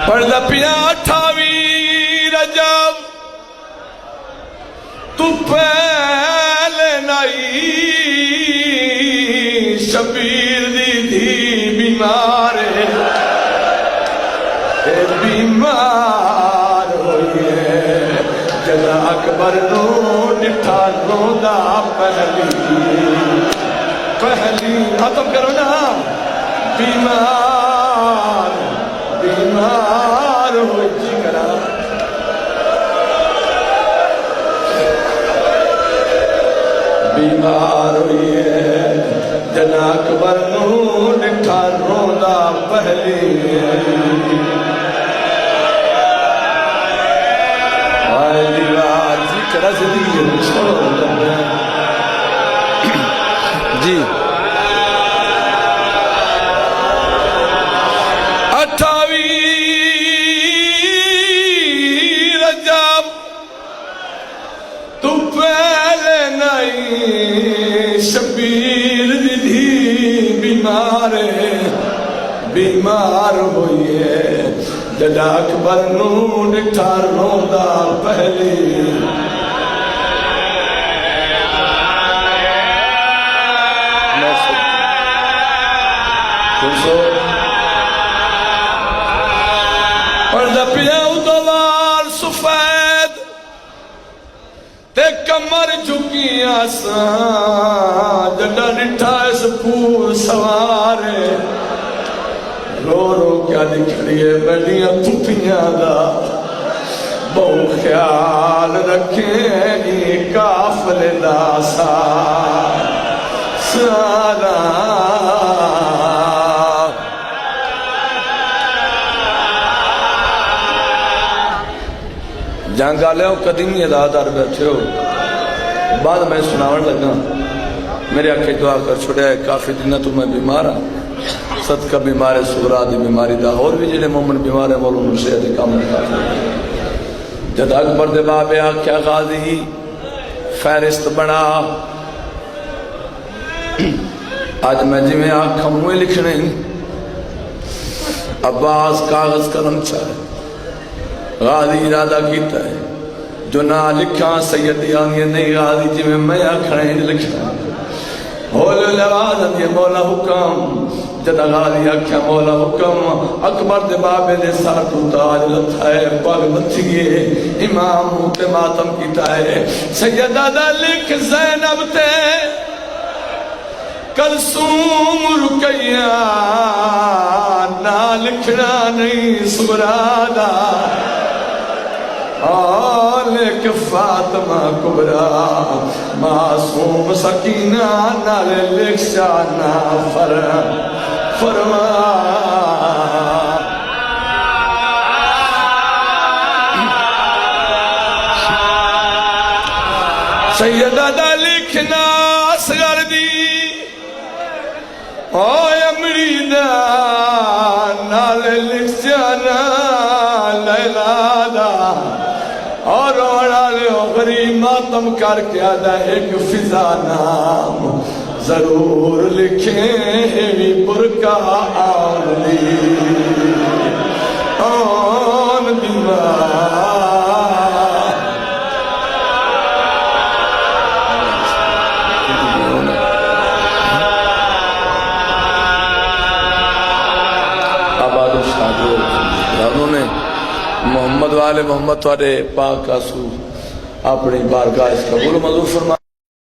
پڑھدا پیا 28 رجب تو پہلے نائی شبیر دی دھی بیمار بیمار ہوئی ہے جدا اکبر نو ڈٹھا روندا پہلی ختم کرو نا بیمار بیمار ہوئی جی کرا بیمار ہوئی ہے جدا اکبر نو ڈٹھا روندا پہلی جی 28 رجب تو پہلے نہیں شبیر دی بیمار بیمار ہوئی ہے جدا اکبر نو ڈٹھا روندا پہلی پڑھدا پیا دوار سفید تے کمر جھکی آسان جڈا ڈٹھا اس پور سوارے رو رو کیا دکھڑیے بیٹیاں پھپیاں دا بہو خیال رکھیں گی کافلے دا سارا جنگ آلے ہو قدیمی ادادار بیٹھے ہو بعد میں سناون لگا میرے آنکھیں دعا کر چھوڑے ہے کافی دنہ تو میں بیمار ہوں صدقہ بیمار سغرا دی بیماری دا اور بھی جنہیں مومن بیمار ہے مولو مرشید کام نکا جد اکبر دے بابے آکھیا غازی فہرست بنا آج میں جی میں آنکھا موئے لکھنے عباس کاغذ قلم چاہے غازی ارادہ کیتا ہے جو نہ لکھا سیدی آنگی نہیں غازی جی میں آکھنے لکھنا بول لواز یہ مولا حکم جدہ غازی آکھیا مولا حکم اکبر دے بابے دے سار تو تاج لتھا ہے پاگ لتھیے امام ہوتے ماتم کیتا ہے سیدہ دا لکھ زینب تے کلثوم رکیہ نہ لکھنا نہیں سبرادا لکھ فاطمہ کبرا معصوم سکینہ نال لکھ شانہ فرما سیدہ دا لکھنا اصغر دی اوہ امری دا نال لکھ شانہ لیلہ دا اور روڑا لے غریب ماتم کر کے آدھا ایک فضا نام ضرور لکھیں ایوی برکا آن لی آن بیمار آباد و شادو انہوں نے محمد والے محمد والے پاک آسو اپنی بارگاہ اس قبول و منظور فرما